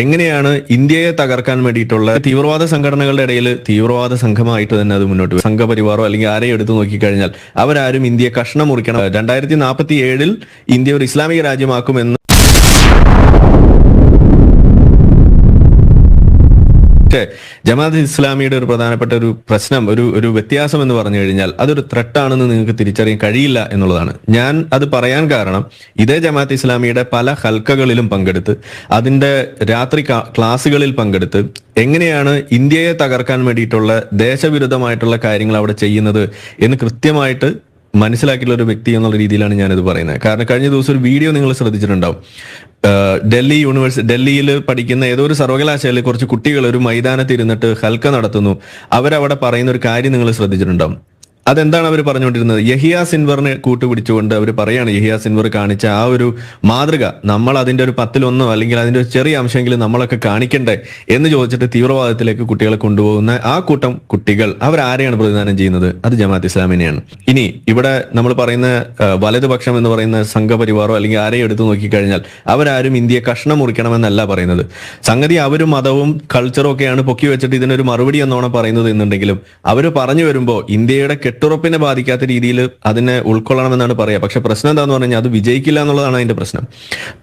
എങ്ങനെയാണ് ഇന്ത്യയെ തകർക്കാൻ വേണ്ടിയിട്ടുള്ള തീവ്രവാദ സംഘടനകളുടെ ഇടയിൽ തീവ്രവാദ സംഘമായിട്ട് തന്നെ അത് മുന്നോട്ട് പോകും. സംഘപരിവാറോ അല്ലെങ്കിൽ ആരെയും എടുത്തു നോക്കിക്കഴിഞ്ഞാൽ അവരാരും ഇന്ത്യയെ കഷ്ണം മുറിക്കണം, 2047 ഇന്ത്യ ഒരു ഇസ്ലാമിക രാജ്യമാക്കുമെന്ന് ജമാഅത്ത് ഇസ്ലാമിയുടെ ഒരു പ്രധാനപ്പെട്ട ഒരു പ്രശ്നം, ഒരു വ്യത്യാസം എന്ന് പറഞ്ഞു കഴിഞ്ഞാൽ അതൊരു ത്രെട്ടാണെന്ന് നിങ്ങൾക്ക് തിരിച്ചറിയാൻ കഴിയില്ല എന്നുള്ളതാണ്. ഞാൻ അത് പറയാൻ കാരണം ഇതേ ജമാഅത്ത് ഇസ്ലാമിയുടെ പല ഹൽക്കകളിലും പങ്കെടുത്ത് അതിന്റെ രാത്രി ക്ലാസ്സുകളിൽ പങ്കെടുത്ത് എങ്ങനെയാണ് ഇന്ത്യയെ തകർക്കാൻ വേണ്ടിയിട്ടുള്ള ദേശവിരുദ്ധമായിട്ടുള്ള കാര്യങ്ങൾ അവിടെ ചെയ്യുന്നത് എന്ന് കൃത്യമായിട്ട് മനസ്സിലാക്കിയുള്ള ഒരു വ്യക്തി എന്നുള്ള രീതിയിലാണ് ഞാനിത് പറയുന്നത്. കാരണം കഴിഞ്ഞ ദിവസം ഒരു വീഡിയോ നിങ്ങൾ ശ്രദ്ധിച്ചിട്ടുണ്ടാവും. ഡൽഹിയിൽ പഠിക്കുന്ന ഏതോ ഒരു സർവകലാശാലയിൽ കുറച്ച് കുട്ടികൾ ഒരു മൈതാനത്ത് ഇരുന്നിട്ട് ഹൽക്ക നടത്തുന്നു. അവരവിടെ പറയുന്ന ഒരു കാര്യം നിങ്ങൾ ശ്രദ്ധിച്ചിട്ടുണ്ടാവും. അതെന്താണ് അവർ പറഞ്ഞുകൊണ്ടിരുന്നത്? യഹിയ സിൻവറിനെ കൂട്ടുപിടിച്ചുകൊണ്ട് അവർ പറയാണ്, യഹിയ സിൻവർ കാണിച്ച ആ ഒരു മാതൃക നമ്മൾ അതിന്റെ ഒരു 10-1 അല്ലെങ്കിൽ അതിന്റെ ഒരു ചെറിയ അംശമെങ്കിലും നമ്മളൊക്കെ കാണിക്കണ്ടേ എന്ന് ചോദിച്ചിട്ട് തീവ്രവാദത്തിലേക്ക് കുട്ടികളെ കൊണ്ടുപോകുന്ന ആ കൂട്ടം കുട്ടികൾ അവരാരെയാണ് പ്രതിദാനം ചെയ്യുന്നത്? അത് ജമാഅത്ത് ഇസ്ലാമിനെയാണ്. ഇനി ഇവിടെ നമ്മൾ പറയുന്ന വലതുപക്ഷം എന്ന് പറയുന്ന സംഘപരിവാറോ അല്ലെങ്കിൽ ആരെയും എടുത്തു നോക്കിക്കഴിഞ്ഞാൽ അവരാരും ഇന്ത്യയെ കഷ്ണം മുറിക്കണമെന്നല്ല പറയുന്നത്. സംഗതി അവരും മതവും കൾച്ചറും ഒക്കെയാണ് പൊക്കി വെച്ചിട്ട് ഇതിനൊരു മറുപടി എന്നോണം പറയുന്നത് എന്നുണ്ടെങ്കിലും അവർ പറഞ്ഞു വരുമ്പോൾ ഇന്ത്യയുടെ കെട്ടുറപ്പിനെ ബാധിക്കാത്ത രീതിയിൽ അതിനെ ഉൾക്കൊള്ളണമെന്നാണ് പറയുക. പക്ഷെ പ്രശ്നം എന്താന്ന് പറഞ്ഞാൽ അത് വിജയിക്കില്ല എന്നുള്ളതാണ് അതിന്റെ പ്രശ്നം.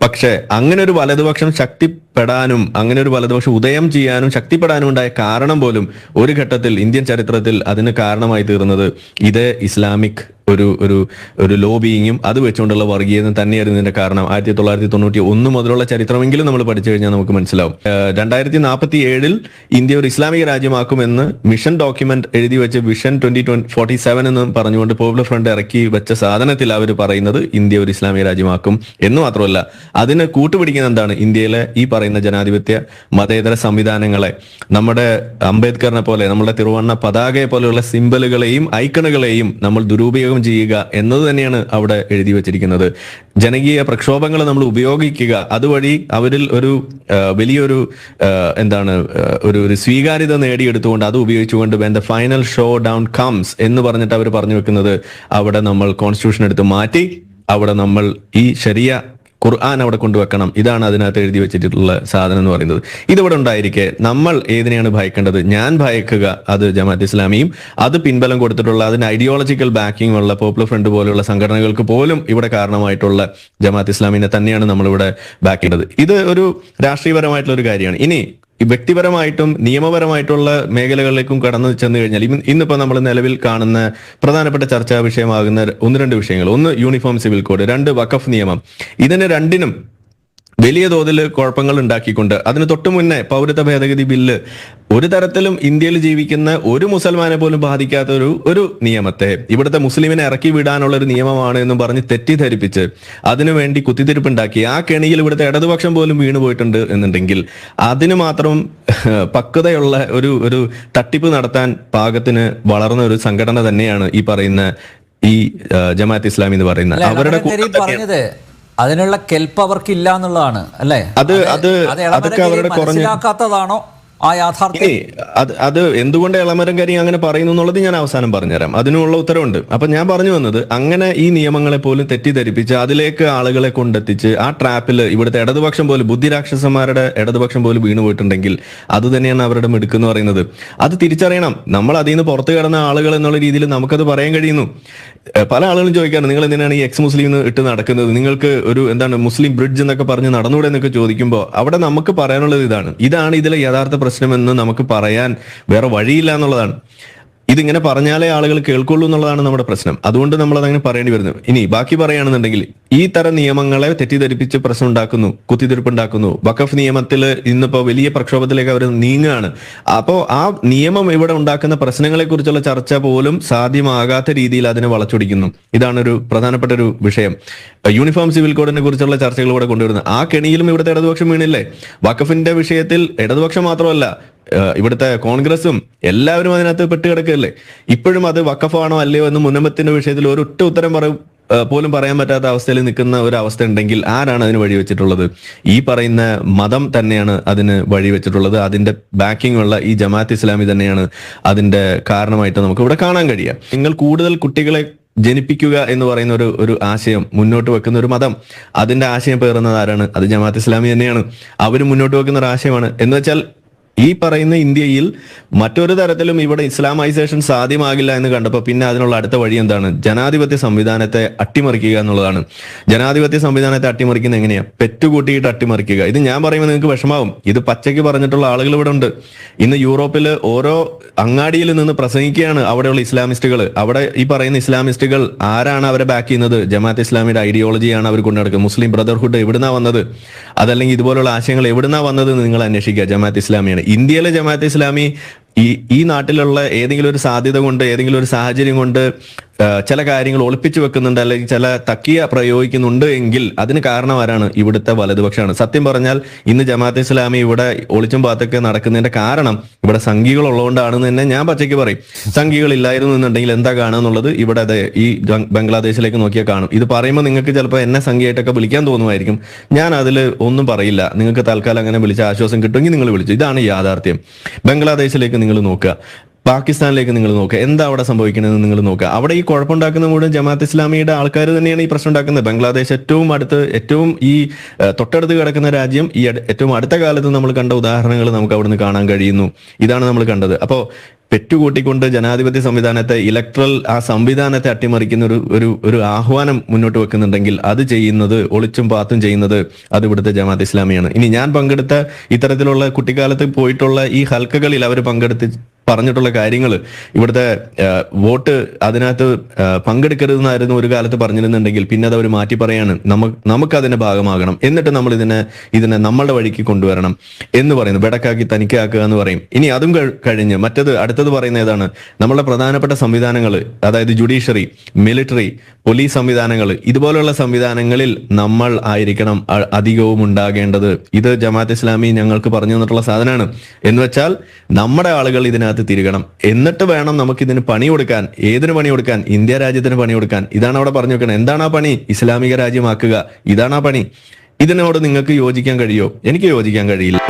പക്ഷെ അങ്ങനെ ഒരു വലതുപക്ഷം ശക്തിപ്പെടാനും അങ്ങനെ ഒരു വലതുപക്ഷം ഉദയം ചെയ്യാനും ശക്തിപ്പെടാനും ഉണ്ടായ കാരണം പോലും ഒരു ഘട്ടത്തിൽ ഇന്ത്യൻ ചരിത്രത്തിൽ അതിന് കാരണമായി തീർന്നത് ഇതേ ഇസ്ലാമിക് ഒരു ലോബിയിങ്ങും അത് വെച്ചുകൊണ്ടുള്ള വർഗീയതയും തന്നെയായിരുന്നു ഇതിന്റെ കാരണം. 1991 മുതലുള്ള ചരിത്രമെങ്കിലും നമ്മൾ പഠിച്ചു കഴിഞ്ഞാൽ നമുക്ക് മനസ്സിലാവും. 2047 ഇന്ത്യ ഒരു ഇസ്ലാമിക രാജ്യമാക്കുമെന്ന് മിഷൻ ഡോക്യുമെന്റ് എഴുതി വെച്ച് വിഷൻ 2047 എന്ന് പറഞ്ഞുകൊണ്ട് പോപ്പുലർ ഫ്രണ്ട് ഇറക്കി വെച്ച സാധനത്തിൽ അവർ പറയുന്നത് ഇന്ത്യ ഒരു ഇസ്ലാമിക രാജ്യമാക്കും എന്ന് മാത്രമല്ല അതിന് കൂട്ടുപിടിക്കുന്ന എന്താണ്? ഇന്ത്യയിലെ ഈ പറയുന്ന ജനാധിപത്യ മതേതര സംവിധാനങ്ങളെ, നമ്മുടെ അംബേദ്കറിനെ പോലെ നമ്മുടെ തിരുവണ്ണ പതാകയെ പോലെയുള്ള സിംബലുകളെയും ഐക്കണുകളെയും നമ്മൾ ദുരുപയോഗം ചെയ്യുക എന്നത് തന്നെയാണ് അവിടെ എഴുതി വെച്ചിരിക്കുന്നത്. ജനകീയ പ്രക്ഷോഭങ്ങൾ നമ്മൾ ഉപയോഗിക്കുക, അതുവഴി അവരിൽ ഒരു വലിയൊരു ഒരു സ്വീകാര്യത നേടിയെടുത്തുകൊണ്ട് അത് ഉപയോഗിച്ചുകൊണ്ട് when the final showdown comes എന്ന് പറഞ്ഞിട്ട് അവർ പറഞ്ഞു വെക്കുന്നത് അവിടെ നമ്മൾ കോൺസ്റ്റിറ്റ്യൂഷൻ എടുത്ത് മാറ്റി അവിടെ നമ്മൾ ഈ ശരിയ ഖുർആൻ അവിടെ കൊണ്ടുവെക്കണം. ഇതാണ് അതിനകത്ത് എഴുതി വെച്ചിട്ടുള്ള സാധനം എന്ന് പറയുന്നത്. ഇതിവിടെ ഉണ്ടായിരിക്കെ നമ്മൾ ഏതിനെയാണ് ഭയക്കേണ്ടത്? ഞാൻ ഭയക്കുക അത് ജമാഅത്ത് ഇസ്ലാമിയും അത് പിൻബലം കൊടുത്തിട്ടുള്ള അതിന് ഐഡിയോളജിക്കൽ ബാക്കിംഗ് ഉള്ള പോപ്പുലർ ഫ്രണ്ട് പോലെയുള്ള സംഘടനകൾക്ക് പോലും ഇവിടെ കാരണമായിട്ടുള്ള ജമാഅത്ത് ഇസ്ലാമിനെ തന്നെയാണ് നമ്മളിവിടെ ബാക്ക് ചെയ്യേണ്ടത്. ഇത് ഒരു രാഷ്ട്രീയപരമായിട്ടുള്ള ഒരു കാര്യമാണ്. ഇനി വ്യക്തിപരമായിട്ടും നിയമപരമായിട്ടുള്ള മേഖലകളിലേക്കും കടന്നു ചെന്ന് കഴിഞ്ഞാൽ ഇന്നിപ്പോ നമ്മൾ നിലവിൽ കാണുന്ന പ്രധാനപ്പെട്ട ചർച്ചാ വിഷയമാകുന്ന 1-2 വിഷയങ്ങൾ, 1 യൂണിഫോം സിവിൽ കോഡ്, 2 വഖഫ് നിയമം. ഇതിന് രണ്ടിനും വലിയ തോതിൽ കുഴപ്പങ്ങൾ ഉണ്ടാക്കിക്കൊണ്ട് അതിന് തൊട്ടു മുന്നേ പൗരത്വ ഭേദഗതി ബില്ല് ഒരു തരത്തിലും ഇന്ത്യയിൽ ജീവിക്കുന്ന ഒരു മുസൽമാനെ പോലും ബാധിക്കാത്ത ഒരു നിയമത്തെ ഇവിടുത്തെ മുസ്ലിമിനെ ഇറക്കി വിടാനുള്ള ഒരു നിയമമാണ് എന്നും പറഞ്ഞ് തെറ്റിദ്ധരിപ്പിച്ച് അതിനുവേണ്ടി കുത്തിത്തിരിപ്പുണ്ടാക്കി ആ കെണിയിൽ ഇവിടുത്തെ ഇടതുപക്ഷം പോലും വീണുപോയിട്ടുണ്ട് എന്നുണ്ടെങ്കിൽ അതിന് മാത്രം പക്വതയുള്ള ഒരു തട്ടിപ്പ് നടത്താൻ പാകത്തിന് വളർന്ന ഒരു സംഘടന തന്നെയാണ് ഈ പറയുന്ന ഈ ജമാഅത്ത് ഇസ്ലാമി എന്ന് പറയുന്നത്. അവരുടെ അതിനുള്ള കെൽപ്പ് അവർക്ക് ഇല്ല എന്നുള്ളതാണ് അല്ലേ? അതൊക്കെ അവരുടെ മനസ്സിലാക്കാത്തതാണോ ആ യാഥാർത്ഥ്യം? അത് എന്തുകൊണ്ട് എളമരം കരി അങ്ങനെ പറയുന്നു എന്നുള്ളത് ഞാൻ അവസാനം പറഞ്ഞുതരാം. അതിനുള്ള ഉത്തരവുണ്ട്. അപ്പൊ ഞാൻ പറഞ്ഞു വന്നത് അങ്ങനെ ഈ നിയമങ്ങളെ പോലും തെറ്റിദ്ധരിപ്പിച്ച് അതിലേക്ക് ആളുകളെ കൊണ്ടെത്തിച്ച് ആ ട്രാപ്പിൽ ഇവിടുത്തെ ഇടതുപക്ഷം പോലും ബുദ്ധിരാക്ഷസന്മാരുടെ ഇടതുപക്ഷം പോലും വീണുപോയിട്ടുണ്ടെങ്കിൽ അത് തന്നെയാണ് അവരുടെ മിടുക്കെന്ന് പറയുന്നത്. അത് തിരിച്ചറിയണം. നമ്മൾ അതിൽ നിന്ന് പുറത്തു കിടന്ന ആളുകൾ എന്നുള്ള രീതിയിൽ നമുക്കത് പറയാൻ കഴിയുന്നു. പല ആളുകളും ചോദിക്കാറ് നിങ്ങൾ എന്തിനാണ് ഈ എക്സ് മുസ്ലിം ഇട്ട് നടക്കുന്നത്, നിങ്ങൾക്ക് ഒരു മുസ്ലിം ബ്രിഡ്ജ് എന്നൊക്കെ പറഞ്ഞ് നടന്നൂടെ എന്നൊക്കെ ചോദിക്കുമ്പോൾ അവിടെ നമുക്ക് പറയാനുള്ളത് ഇതാണ് ഇതിലെ യഥാർത്ഥ പ്രശ്നമെന്ന് നമുക്ക് പറയാൻ വേറെ വഴിയില്ല എന്നുള്ളതാണ്. ഇതിങ്ങനെ പറഞ്ഞാലേ ആളുകൾ കേൾക്കുള്ളൂ എന്നുള്ളതാണ് നമ്മുടെ പ്രശ്നം. അതുകൊണ്ട് നമ്മൾ അതങ്ങനെ പറയേണ്ടി വരുന്നു. ഇനി ബാക്കി പറയുകയാണെന്നുണ്ടെങ്കിൽ ഈ തരം നിയമങ്ങളെ തെറ്റിദ്ധരിപ്പിച്ച് പ്രശ്നം ഉണ്ടാക്കുന്നു, കുത്തിത്തിരിപ്പുണ്ടാക്കുന്നു. വഖഫ് നിയമത്തിൽ ഇന്നിപ്പോ വലിയ പ്രക്ഷോഭത്തിലേക്ക് അവർ നീങ്ങുകയാണ്. അപ്പോൾ ആ നിയമം ഇവിടെ ഉണ്ടാക്കുന്ന പ്രശ്നങ്ങളെ കുറിച്ചുള്ള ചർച്ച പോലും സാധ്യമാകാത്ത രീതിയിൽ അതിനെ വളച്ചൊടിക്കുന്നു. ഇതാണ് ഒരു പ്രധാനപ്പെട്ട ഒരു വിഷയം. യൂണിഫോം സിവിൽ കോഡിനെ കുറിച്ചുള്ള ചർച്ചകൾ ഇവിടെ കൊണ്ടുവരുന്നത് ആ കെണിയിലും ഇവിടുത്തെ ഇടതുപക്ഷം വീണില്ലേ? വഖഫിന്റെ വിഷയത്തിൽ ഇടതുപക്ഷം മാത്രമല്ല ഇവിടുത്തെ കോൺഗ്രസും എല്ലാവരും അതിനകത്ത് പെട്ടുകിടക്കുകയല്ലേ? ഇപ്പോഴും അത് വഖഫാണോ അല്ലയോ എന്ന് മുന്നമത്തിന്റെ വിഷയത്തിൽ ഒരൊറ്റ ഉത്തരം പോലും പറയാൻ പറ്റാത്ത അവസ്ഥയിൽ നിൽക്കുന്ന ഒരു അവസ്ഥ ഉണ്ടെങ്കിൽ ആരാണ് അതിന് വഴിവെച്ചിട്ടുള്ളത്? ഈ പറയുന്ന മതം തന്നെയാണ് അതിന് വഴിവെച്ചിട്ടുള്ളത്. അതിന്റെ ബാക്കിംഗ് ഉള്ള ഈ ജമാഅത്ത് ഇസ്ലാമി തന്നെയാണ് അതിന്റെ കാരണമായിട്ട് നമുക്ക് ഇവിടെ കാണാൻ കഴിയുക. നിങ്ങൾ കൂടുതൽ കുട്ടികളെ ജനിപ്പിക്കുക എന്ന് പറയുന്ന ഒരു ആശയം മുന്നോട്ട് വെക്കുന്ന ഒരു മതം, അതിന്റെ ആശയം പേറുന്നത് ആരാണ്? അത് ജമാഅത്ത് ഇസ്ലാമി തന്നെയാണ്. അവർ മുന്നോട്ട് വെക്കുന്ന ഒരു ആശയമാണ്. എന്ന് വെച്ചാൽ ഈ പറയുന്ന ഇന്ത്യയിൽ മറ്റൊരു തരത്തിലും ഇവിടെ ഇസ്ലാമൈസേഷൻ സാധ്യമാകില്ല എന്ന് കണ്ടപ്പോൾ പിന്നെ അതിനുള്ള അടുത്ത വഴി എന്താണ്? ജനാധിപത്യ സംവിധാനത്തെ അട്ടിമറിക്കുക എന്നുള്ളതാണ്. ജനാധിപത്യ സംവിധാനത്തെ അട്ടിമറിക്കുന്ന എങ്ങനെയാ? പെറ്റുകൂട്ടിയിട്ട് അട്ടിമറിക്കുക. ഇത് ഞാൻ പറയുമ്പോൾ നിങ്ങൾക്ക് വിഷമാവും. ഇത് പച്ചയ്ക്ക് പറഞ്ഞിട്ടുള്ള ആളുകൾ ഇവിടെ ഉണ്ട്. ഇന്ന് യൂറോപ്പിൽ ഓരോ അങ്ങാടിയിൽ നിന്ന് പ്രസംഗിക്കുകയാണ് അവിടെയുള്ള ഇസ്ലാമിസ്റ്റുകൾ. അവിടെ ഈ പറയുന്ന ഇസ്ലാമിസ്റ്റുകൾ ആരാണ് അവരെ ബാക്ക് ചെയ്യുന്നത്? ജമാഅത്ത് ഇസ്ലാമിയുടെ ഐഡിയോളജിയാണ് അവർ കൊണ്ടു നടക്കുന്നത്. മുസ്ലിം ബ്രദർഹുഡ് എവിടുന്നാ വന്നത്? അതല്ലെങ്കിൽ ഇതുപോലുള്ള ആശയങ്ങൾ എവിടുന്നാ വന്നത് എന്ന് നിങ്ങൾ അന്വേഷിക്കുക. ജമാഅത്ത് ഇസ്ലാമിയാണ്. ഇന്ത്യയിലെ ജമാഅത്ത് ഇസ്ലാമി ഈ നാട്ടിലുള്ള ഏതെങ്കിലും ഒരു സാധ്യത കൊണ്ട്, ഏതെങ്കിലും ഒരു സാഹചര്യം കൊണ്ട് ചില കാര്യങ്ങൾ ഒളിപ്പിച്ചു വെക്കുന്നുണ്ട്, അല്ലെങ്കിൽ ചില തക്കിയ പ്രയോഗിക്കുന്നുണ്ട് എങ്കിൽ അതിന് കാരണം ആരാണ്? ഇവിടുത്തെ വലതുപക്ഷമാണ്. സത്യം പറഞ്ഞാൽ ഇന്ന് ജമാഅത്ത് ഇസ്ലാമി ഇവിടെ ഒളിച്ചും പാത്തൊക്കെ നടക്കുന്നതിന്റെ കാരണം ഇവിടെ സംഘികൾ ഉള്ളതുകൊണ്ടാണെന്ന് തന്നെ ഞാൻ പച്ചയ്ക്ക് പറയും. സംഘികൾ ഇല്ലായിരുന്നു എന്നുണ്ടെങ്കിൽ എന്താ കാണുക എന്നുള്ളത് ഇവിടെ ഈ ബംഗ്ലാദേശിലേക്ക് നോക്കിയാൽ കാണും. ഇത് പറയുമ്പോൾ നിങ്ങൾക്ക് ചിലപ്പോൾ എന്നെ സംഘിയായിട്ടൊക്കെ വിളിക്കാൻ തോന്നുമായിരിക്കും. ഞാൻ അതിൽ ഒന്നും പറയില്ല. നിങ്ങൾക്ക് തൽക്കാലം അങ്ങനെ വിളിച്ച ആശ്വാസം കിട്ടുമെങ്കിൽ നിങ്ങൾ വിളിച്ചു. ഇതാണ് യാഥാർത്ഥ്യം. ബംഗ്ലാദേശിലേക്ക് നിങ്ങൾ നോക്കുക, പാകിസ്ഥാനിലേക്ക് നിങ്ങൾ നോക്കുക, എന്താ അവിടെ സംഭവിക്കണമെന്ന് നിങ്ങൾ നോക്കുക. അവിടെ ഈ കുഴപ്പമുണ്ടാക്കുന്ന മുഴുവൻ ജമാഅത്ത് ഇസ്ലാമിയുടെ ആൾക്കാർ തന്നെയാണ് ഈ പ്രശ്നം ഉണ്ടാക്കുന്നത്. ബംഗ്ലാദേശ് ഏറ്റവും ഈ തൊട്ടടുത്ത് കിടക്കുന്ന രാജ്യം. ഈ ഏറ്റവും അടുത്ത കാലത്ത് നമ്മൾ കണ്ട ഉദാഹരണങ്ങൾ നമുക്ക് അവിടുന്ന് കാണാൻ കഴിയുന്നു. ഇതാണ് നമ്മൾ കണ്ടത്. അപ്പോൾ പെറ്റുകൂട്ടിക്കൊണ്ട് ജനാധിപത്യ സംവിധാനത്തെ, ഇലക്ട്രൽ ആ സംവിധാനത്തെ അട്ടിമറിക്കുന്ന ഒരു ആഹ്വാനം മുന്നോട്ട് വെക്കുന്നുണ്ടെങ്കിൽ അത് ചെയ്യുന്നത്, ഒളിച്ചും പാത്തും ചെയ്യുന്നത് അത് ഇവിടുത്തെ ജമാഅത്ത് ഇസ്ലാമിയാണ്. ഇനി ഞാൻ പങ്കെടുത്ത ഇത്തരത്തിലുള്ള കുട്ടിക്കാലത്ത് പോയിട്ടുള്ള ഈ ഹൽക്കകളിൽ അവർ പങ്കെടുത്ത് പറഞ്ഞിട്ടുള്ള കാര്യങ്ങൾ, ഇവിടുത്തെ വോട്ട് അതിനകത്ത് പങ്കെടുക്കരുതെന്നായിരുന്നു ഒരു കാലത്ത് പറഞ്ഞിരുന്നുണ്ടെങ്കിൽ പിന്നെ അത് അവർ മാറ്റി പറയാണ്, നമുക്ക് അതിന്റെ ഭാഗമാകണം, എന്നിട്ട് നമ്മൾ ഇതിനെ നമ്മളുടെ വഴിക്ക് കൊണ്ടുവരണം എന്ന് പറയുന്നു. വെടക്കാക്കി തനിക്കാക്കുക എന്ന് പറയും. ഇനി അതും കഴിഞ്ഞ് അടുത്തത് പറയുന്ന ഏതാണ്? നമ്മളുടെ പ്രധാനപ്പെട്ട സംവിധാനങ്ങൾ, അതായത് ജുഡീഷ്യറി, മിലിറ്ററി, പോലീസ് സംവിധാനങ്ങൾ, ഇതുപോലുള്ള സംവിധാനങ്ങളിൽ നമ്മൾ ആയിരിക്കണം അധികവും ഉണ്ടാകേണ്ടത്. ഇത് ജമാഅത്ത് ഇസ്ലാമി ഞങ്ങൾക്ക് പറഞ്ഞു തന്നിട്ടുള്ള സാധനമാണ്. എന്ന് വെച്ചാൽ നമ്മുടെ ആളുകൾ ഇതിനകത്ത് തിരികണം. എന്നിട്ട് വേണം നമുക്ക് ഇതിന് പണി കൊടുക്കാൻ. ഏതിന് പണി കൊടുക്കാൻ? ഇന്ത്യ രാജ്യത്തിന് പണി കൊടുക്കാൻ. ഇതാണ് അവിടെ പറഞ്ഞു വെക്കണം. എന്താണ് ആ പണി? ഇസ്ലാമിക രാജ്യമാക്കുക. ഇതാണ് ആ പണി. ഇതിനോട് നിങ്ങൾക്ക് യോജിക്കാൻ കഴിയോ? എനിക്ക് യോജിക്കാൻ കഴിയില്ല.